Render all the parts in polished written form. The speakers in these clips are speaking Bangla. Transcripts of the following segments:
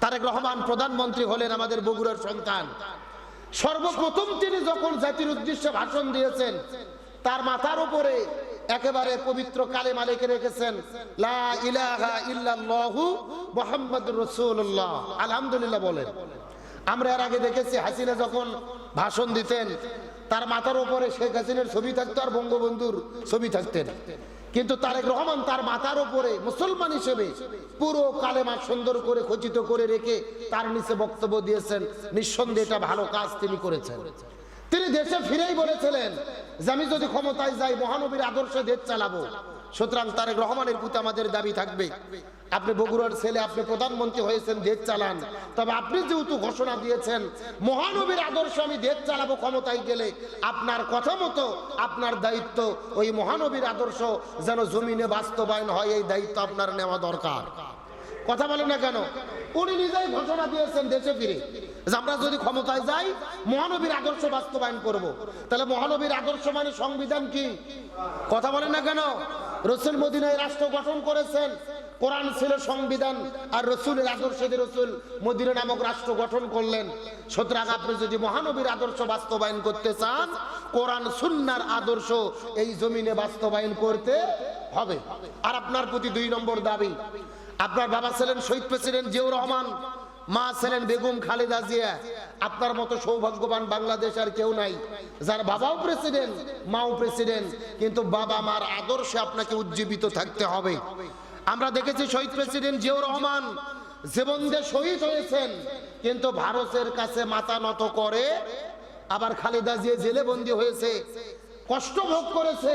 তারেক রহমান প্রধানমন্ত্রী হলেন আমাদের বগুড়ার সন্তান। সর্বপ্রথম তিনি যখন জাতির উদ্দেশ্যে ভাষণ দিয়েছেন, তার মাথার উপরে একেবারে পবিত্র কালেমা লিখে রেখেছেন, লা ইলাহা ইল্লাল্লাহু মুহাম্মাদুর রাসূলুল্লাহ। আলহামদুলিল্লাহ বলেন। আমরা এর আগে দেখেছি হাসিনা যখন ভাষণ দিতেন, তার মাথার উপরে শেখ হাসিনার ছবি থাকতো আর বঙ্গবন্ধুর ছবি থাকতেন, কিন্তু তারেক রহমান তার মাথার উপরে মুসলমান হিসেবে পুরো কালেমা সুন্দর করে খচিত করে রেখে তার নিচে বক্তব্য দিয়েছেন। নিঃসন্দেহে এটা ভালো কাজ তিনি করেছেন। তিনি দেশে ফিরেই বলেছিলেন যে আমি যদি ক্ষমতায় যাই মহানবীর আদর্শে দেশ চালাবো। সুতরাং তারেক রহমানের প্রতি আমাদের দাবি থাকবে, আপনি বগুড়ার ছেলে, আপনি প্রধানমন্ত্রী হয়েছেন, দেশ চালান। তবে আপনি যেহেতু ঘোষণা দিয়েছেন মহানবীর আদর্শ আমি দেশ চালাবো ক্ষমতায় গেলে, আপনার কথা মতো আপনার দায়িত্ব ওই মহানবীর আদর্শ যেন জমিনে বাস্তবায়ন হয়, এই দায়িত্ব আপনার নেওয়া দরকার। কথা বলেন না কেন? উনি নিজেই ঘোষণা দিয়েছেন দেশে ফিরে যে আমরা যদি ক্ষমতায় যাই মহানবীর আদর্শ বাস্তবায়ন করব। তাহলে মহানবীর আদর্শ মানে সংবিধান কি? কথা বলেন না কেন? রাসূল মদিনায় রাষ্ট্র গঠন করেছেন, কোরআন ছিল সংবিধান, আর রাসূলের আদর্শে রাসূল মদিনা নামক রাষ্ট্র গঠন করলেন। সুতরাং আপনি যদি মহানবীর আদর্শ বাস্তবায়ন করতে চান, কোরআন সুন্নাহর আদর্শ এই জমিনে বাস্তবায়ন করতে হবে। আর আপনার প্রতি 2 নম্বর দাবি, আপনার বাবা ছিলেন শহীদ প্রেসিডেন্ট জিয়াউর রহমান, মা ছিলেন বেগম খালেদা জিয়া। আপনার মতো সৌভাগ্যবান বাংলাদেশ আর কেউ নাই, যার বাবাও প্রেসিডেন্ট মাও প্রেসিডেন্ট, কিন্তু বাবা মার আদর্শে আপনাকে উজ্জীবিত থাকতে হবে। আমরা দেখেছি শহীদ প্রেসিডেন্ট জিয়াউর রহমান জীবন দিয়ে শহীদ হয়েছেন, কিন্তু ভারতের কাছে মাথা নত করে। আবার খালেদা জিয়া জেলে বন্দী হয়েছে, কষ্ট ভোগ করেছে,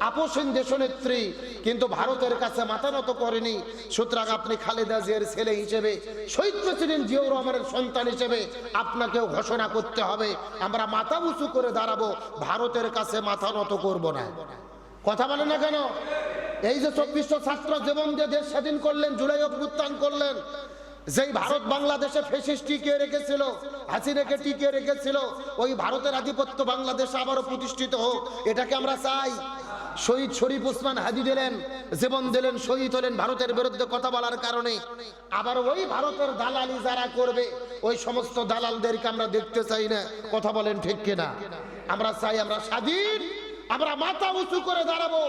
আপোষহীন দেশনেত্রী, কিন্তু ভারতের কাছে মাথা নত করেনি। সুতরাং আপনি খালেদা জিয়ার ছেলে হিসেবে, শহীদ প্রেসিডেন্ট জিয়াউর রহমানের সন্তান হিসেবে আপনাকেও ঘোষণা করতে হবে আমরা মাথা উঁচু করে দাঁড়াবো, ভারতের কাছে মাথা নত করব না। কথা বলেন না কেন? এই যে 2400 ছাত্র জীবন দিয়ে দেশ স্বাধীন করলেন, জুলাই অভ্যুত্থান করলেন, যেই ভারত বাংলাদেশে ফ্যাসিস্ট টিকিয়ে রেখেছিল, হাসিনাকে টিকিয়ে রেখেছিল, ওই ভারতের আধিপত্য বাংলাদেশে আবারও প্রতিষ্ঠিত হোক, এটাকে আমরা চাই। শহীদ শরীফ ওসমান হাদি দিলেন, জীবন দিলেন, শহীদ হলেন ভারতের বিরুদ্ধে কথা বলার কারণে। আবার ওই ভারতের দালালি যারা করবে, ওই সমস্ত দালালদেরকে আমরা দেখতে চাই না। কথা বলেন ঠিক কিনা? আমরা চাই আমরা স্বাধীন, আমরা মাথা উঁচু করে দাঁড়াবো,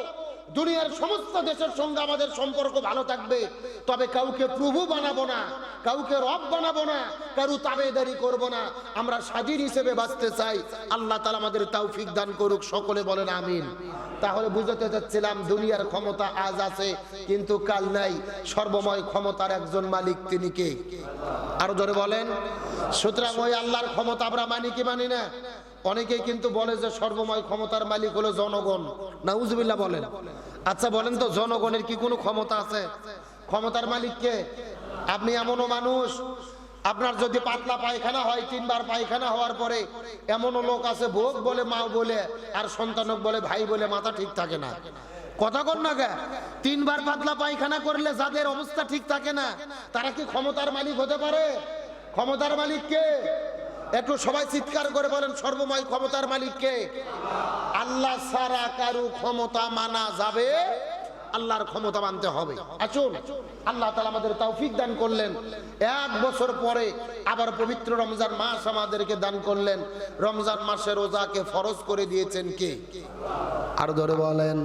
দুনিয়ার সমস্ত দেশের সঙ্গে আমাদের সম্পর্ক ভালো থাকবে, তবে কাউকে প্রভু বানাবো না, কাউকে রব বানাবো না, কারু তাবেদারি করব না। আমরা স্বাধীন হিসেবে বাঁচতে চাই। আল্লাহ তাআলা আমাদের তৌফিক দান করুক, সকলে বলেন আমিন। তাহলে বুঝাতে চাচ্ছিলাম দুনিয়ার ক্ষমতা আজ আছে কিন্তু কাল নাই, সর্বময় ক্ষমতার একজন মালিক, তিনি কে? আরো জোরে বলেন। সুতরাং ওই আল্লাহর ক্ষমতা আমরা মানি কি মানি না? অনেকেই কিন্তু বলে যে সর্বময় ক্ষমতার মালিক হলো জনগণ। নাউজুবিল্লাহ বলেন। আচ্ছা বলেন তো, জনগণের কি কোনো ক্ষমতা আছে? ক্ষমতার মালিক কে? আপনি এমনও মানুষ, আপনার যদি পাতলা পায়খানা হয়, 3 বার পায়খানা হওয়ার পরে এমনও লোক আছে বোক বলে মা বলে আর সন্তানক বলে ভাই বলে, মাথা ঠিক থাকে না। কথা কন না গে? 3 বার পাতলা পায়খানা করলে যাদের অবস্থা ঠিক থাকে না, তারা কি ক্ষমতার মালিক হতে পারে? ক্ষমতার মালিক কে? একটু সবাই চিৎকার করে বলেন, সর্বময় ক্ষমতার মালিক কে? আল্লাহ ছাড়া কারু ক্ষমতা মানা যাবে? আল্লাহর ক্ষমতা মানতে হবে। আসুন, আল্লাহ তাআলা আমাদের তৌফিক দান করলেন। 1 বছর পরে আবার পবিত্র রমজান মাস আমাদেরকে দান করলেন। রমজান মাসে রোজাকে ফরজ করে দিয়েছেন কে? আর ধরে বলেন।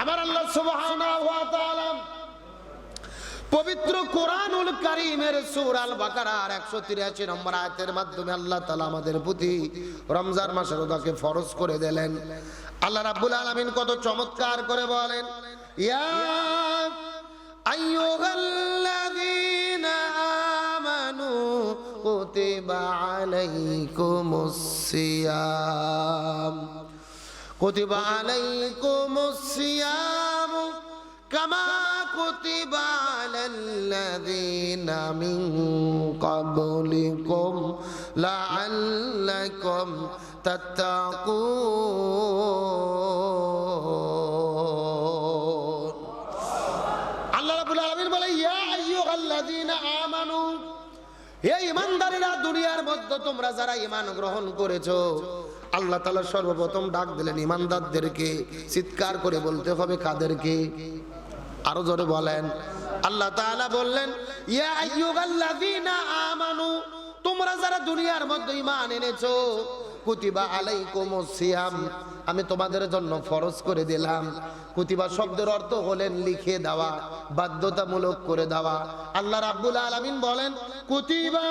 আমার আল্লাহ সুবহানাহু ওয়া তাআলা পবিত্র কোরআনুল কারীমের সূরা আল বাকারার 183 নম্বর আয়াতের মাধ্যমে আল্লাহ তাআলা আমাদের প্রতি রমজান মাসের রোজাকে ফরজ করে দিলেন। আল্লাহ রাব্বুল আলামিন কত চমৎকার করে বলেন, ইয়া আইয়ুহাল্লাযীনা আমানু কুতিবা আলাইকুমুস সিয়াম, কুতিবা আলাইকুমুস সিয়াম কামা কুতিবা আলাল্লাযীনা মিন ক্বাবলিকুম লাআল্লাকুম তাত্তাকুন। আল্লাহ রাব্বুল আলামিন বলে, ইয়া আইয়ুহাল্লাযীনা আমানু, হে ঈমানদারেরা, দুনিয়ার মধ্যে তোমরা যারা ঈমান গ্রহণ করেছো, আল্লাহ তাআলা সর্বপ্রথম ডাক দিলেন ঈমানদারদেরকে। চিৎকার করে বলতে হবে কাদেরকে? আরো জোরে বলেন। আল্লাহ তাআলা বললেন, ইয়া আইয়ুহাল্লাযীনা আমানু, তোমরা যারা দুনিয়ার মধ্যে ঈমান এনেছো, কুতিবা আলাইকুমুস সিয়াম, আমি তোমাদের জন্য ফরজ করে দিলাম। কুতিবা শব্দের অর্থ হলেন লিখে দেওয়া, বাধ্যতামূলক করে দেওয়া। আল্লাহ রাব্বুল আলামিন বলেন, কুতিবা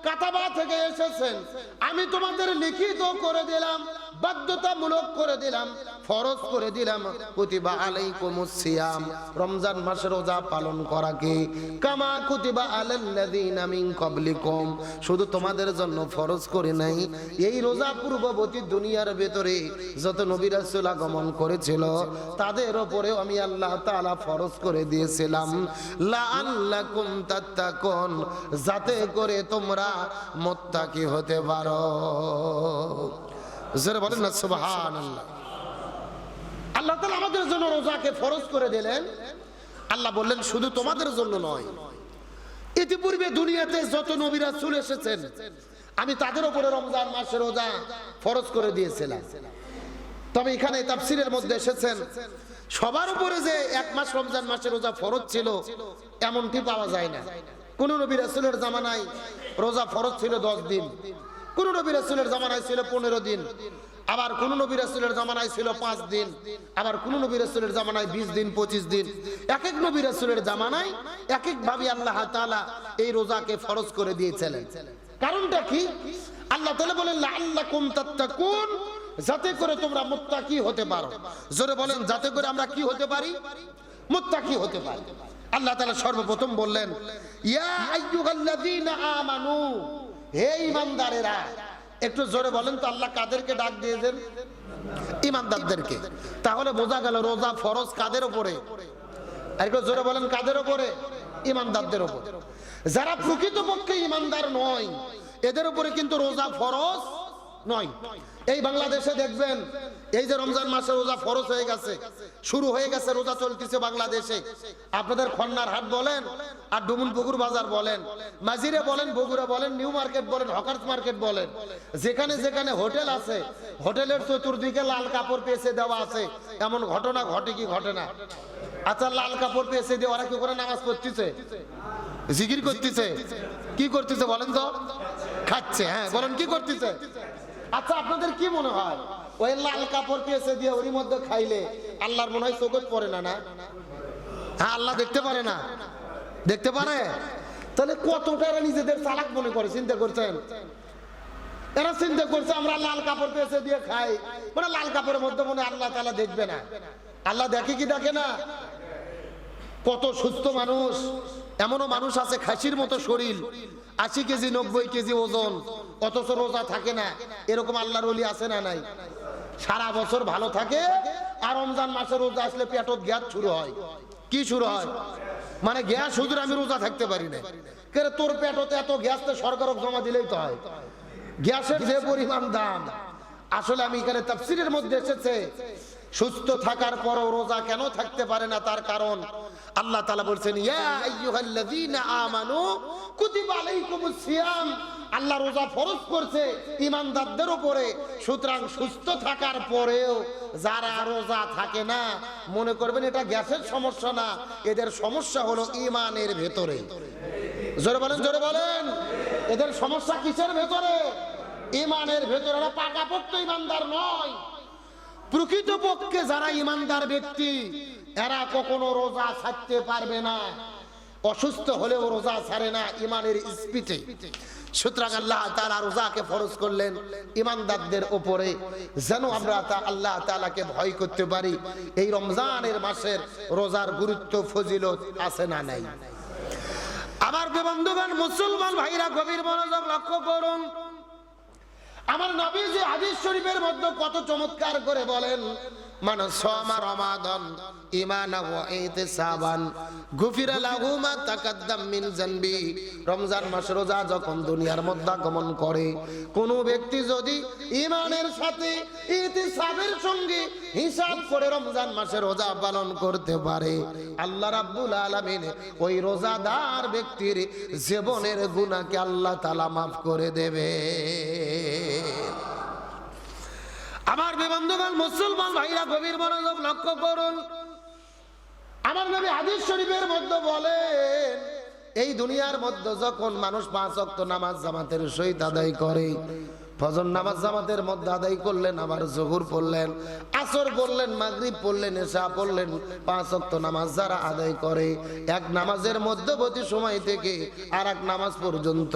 কাতাবা থেকে এসেছেন, আমি তোমাদের লিখিত করে দিলাম, বাধ্যতামূলক করে দিলাম, ফরজ করে দিলাম। কুতিবা আলাইকুমুস সিয়াম, রমজান মাসের রোজা পালন করা কি কামা কুতিবা আলাল্লাযীনা মিন ক্বাবলিকুম, শুধু তোমাদের জন্য ফরজ করে নাই, এই রোজা পূর্ববর্তী দুনিয়ার ভেতরে যত নবী রাসূল আগমন করেছিল তাদের উপরেও আমি আল্লাহ তাআলা ফরজ করে দিয়েছিলাম, লাআল্লাকুম তাত্তাকুন, যাতে করে তোমরা মুত্তাকি হতে পারো। যারা বলেন না সুবহানাল্লাহ। আল্লাহ তাআলা আমাদের জন্য রোজাকে ফরজ করে দিলেন। আল্লাহ বললেন শুধু তোমাদের জন্য নয়, ইতিপূর্বে দুনিয়াতে যত নবী রাসূল এসেছেন আমি তাদের উপরে রমজান মাসের রোজা ফরজ করে দিয়েছিলাম। তবে এখানে তাফসীরের মধ্যে এসেছেন সবার উপরে যে এক মাস রমজান মাসের রোজা ফরজ ছিল এমনটি পাওয়া যায় না। কোন নবী রাসূলের জামানায় রোজা ফরজ ছিল 10 দিন, কোন নবী রাসূলের জামানায় ছিল 15 দিন, আবার কোন নবী রাসূলের জামানায় ছিল 5 দিন, আবার কোন নবী রাসূলের জামানায় 20 দিন 25 দিন। এক এক নবী রাসূলের জামানায় এক এক ভাবে আল্লাহ তাআলা এই রোজাকে ফরজ করে দিয়েছিলেন। কারণটা কি? আল্লাহ তাআলা বলেন লাআল্লাকুম তাত্তাকুন, যাতে করে তোমরা মুত্তাকি হতে পারো। জোরে বলেন, যাতে করে আমরা কি হতে পারি? মুত্তাকি হতে পারি। আল্লাহ তাআলা সর্বপ্রথম বললেন, ইয়া আইয়ুহাল্লাযীনা আমানু, হে ঈমানদারেরা। একটু জোরে বলেন তো আল্লাহ কাদেরকে ডাক দিয়েছেন? ঈমানদারদেরকে। তাহলে বোঝা গেল রোজা ফরজ কাদের উপরে? আর একটু জোরে বলেন কাদের উপরে? ঈমানদারদের উপর। যারা প্রকৃতপক্ষে ঈমানদার নয় এদের উপরে কিন্তু রোজা ফরজ নয়। এই বাংলাদেশে দেখবেন এই যে রমজান মাসে রোজা ফরজ হয়ে গেছে, শুরু হয়ে গেছে, রোজা চলতেছে বাংলাদেশে। আপনাদের খন্নার হাট বলেন আর ডুমুনপুকুর বাজার বলেন, মাঝিরে বলেন, বগুড়া বলেন, নিউ মার্কেট বলেন, হকার্স মার্কেট বলেন, যেখানে যেখানে হোটেল আছে হোটেলের চতুর্দিকে লাল কাপড় পেঁচে দেওয়া আছে। এমন ঘটনা ঘটে কি ঘটে না? আচ্ছা, লাল কাপড় পেঁচে দিয়ে ওরা কি করে নামাজ পড়তেছে? জিকির করতেছে? কি করতেছে বলেন তো? খাচ্ছে। হ্যাঁ বলেন, কি করতেছে? আচ্ছা, আপনাদের কি মনে হয় ওই লাল কাপড় পেঁচে দিয়ে ওরই মধ্যে খাইলে আল্লাহর মনে হয় চোখে পড়ে না? না, হ্যাঁ, আল্লাহ দেখতে পারে না? দেখতে পারে। তাহলে কতটা এরা নিজেদের চালাক মনে করে, চিন্তা করছেন? এরা চিন্তা করছে আমরা লাল কাপড় পেঁচে দিয়ে খাই, মানে লাল কাপড়ের মধ্যে মনে আল্লাহ তাআলা দেখবে না। আল্লাহ দেখে কি দেখে না? কত সুস্থ মানুষ, এমনও মানুষ আছে খাসির মতো শরীর, 80 কেজি 90 কেজি ওজন, অথচ রোজা থাকে না। এরকম আল্লাহর ওলি আছে না নাই? সারা বছর ভালো থাকে আর রমজান মাসে রোজা আসলে পেটত গ্যাস শুরু হয়। কি শুরু হয়? মানে গ্যাস শুধু আমি রোজা থাকতে পারি না। কেন? তোর পেটতে এত গ্যাস তো সরকারক জমা দিলেই তো হয়। গ্যাসের যে পরিমাণ দাম, আসলে আমি এখানে তাফসীরের মধ্যে এসেছে সুস্থ থাকার পরও রোজা কেন থাকতে পারে না, তার কারণ আল্লাহ তাআলা বলছেন, ইয়া আইয়ুহাল্লাযীনা আমানু কুতিবা আলাইকুমুস সিয়াম, আল্লাহ রোজা ফরজ করছে ঈমানদারদের উপরে। সুতরাং সুস্থ থাকার পরেও যারা রোজা থাকে না মনে করবেন এটা গ্যাসের সমস্যা না, এদের সমস্যা হলো ঈমানের ভেতরে। জোরে বলেন, জোরে বলেন, এদের সমস্যা কিসের ভেতরে? ঈমানের ভেতরে। এরা পাকাপোক্ত ঈমানদার নয়। প্রকৃতপক্ষে যারা ঈমানদার ব্যক্তি এরা কখনো রোজা ছাড়তে পারবে না, অসুস্থ হলেও রোজা ছাড়ে না ঈমানের স্পিডে। সুতরাং আল্লাহ তাআলা রোজাকে ফরজ করলেন ঈমানদারদের উপরে, যেন আমরা আল্লাহ তাআলাকে ভয় করতে পারি। এই রমজানের মাসের রোজার গুরুত্ব ফজিলত আছে না নাই? আমার বন্ধুগণ, মুসলমান ভাইরা গভীর মনোযোগ লক্ষ্য করুন। আমার নবী যে হাদিস শরীফের মধ্যে কত চমৎকার করে বলেন, মান সামা রমাদান ঈমানান ওয়া ইহতিসাবান গুফিরা লাহু মা তাকাদ্দাম মিন যানবি। রমজান মাস রোজা যখন দুনিয়ার মধ্যে আগমন করে, কোন ব্যক্তি যদি ঈমানের সাথে ইহতিসাবের সঙ্গে হিসাব করে রমজান মাসে রোজা পালন করতে পারে, আল্লাহ রাব্বুল আলামিন ওই রোজাদার ব্যক্তির জীবনের গুনাহকে আল্লাহ তাআলা মাফ করে দেবে। আমার বন্ধুগণ, মুসলমান ভাইরা গভীর মনোযোগ লক্ষ্য করুন। আমার নবী হাদিস শরীফের মধ্যে বলেন, এই দুনিয়ার মধ্যে যখন মানুষ 5 ওয়াক্ত নামাজ জামাতের সহিত আদায় করে, ফজর নামাজ জামাতের মধ্যে আদায় করলেন, আবার জোহর পড়লেন, আসর পড়লেন, মাগরিব পড়লেন, এশা পড়লেন, 5 ওয়াক্ত নামাজ যারা আদায় করে, এক নামাজের মধ্যবর্তী সময় থেকে আর এক নামাজ পর্যন্ত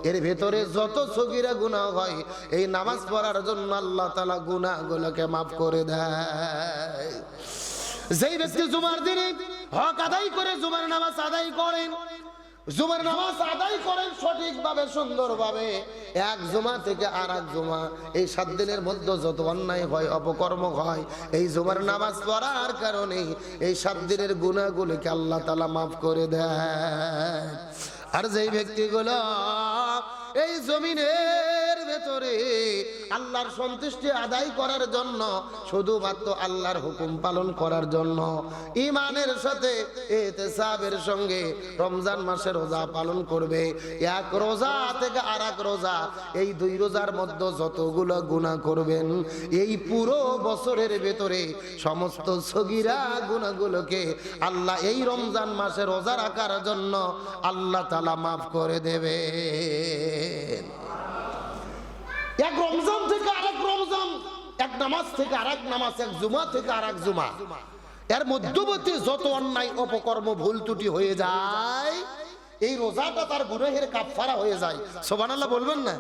এর ভেতরে যত সগীরা গুনাহ হয়, এই নামাজ পড়ার জন্য আল্লাহ তাআলা গুনাহগুলোকে মাফ করে দেয়। যেই ব্যক্তি জুমার দিনে হক আদায় করে জুমার নামাজ আদায় করেন, জুমার নামাজ আদায় করেন সঠিকভাবে সুন্দরভাবে, এক জুমা থেকে আর এক জুমা, এই 7 দিনের মধ্যে যত অন্যায় হয়, অপকর্ম হয়, এই জুমার নামাজ পড়ার কারণে এই 7 দিনের গুনাহগুলোকে আল্লাহ তাআলা মাফ করে দেয়। আর যেই ব্যক্তিগুলো এই জমিনের ভেতরে আল্লাহর সন্তুষ্টি আদায় করার জন্য, শুধুমাত্র আল্লাহর হুকুম পালন করার জন্য ঈমানের সাথে ইহতিসাবের সঙ্গে রমজান মাসে রোজা পালন করবে, এক রোজা থেকে আর এক রোজা, এই 2 রোজার মধ্যে যতগুলো গুনাহ করবেন, এই পুরো বছরের ভেতরে সমস্ত সগীরা গুনাহগুলোকে আল্লাহ এই রমজান মাসে রোজা রাখার জন্য আল্লাহ তাআলা মাফ করে দেবে। এক রমজান থেকে আরেক রমজান, এক নামাজ থেকে আরেক নামাজ, এক জুমা থেকে আরেক জুমা, এর মধ্যবর্তী যত অন্যায় অপকর্ম ভুল ত্রুটি হয়ে যায়, এই রোজাটা তার গুনাহের কাফারা হয়ে যায়। সুবহানাল্লাহ বলবেন না?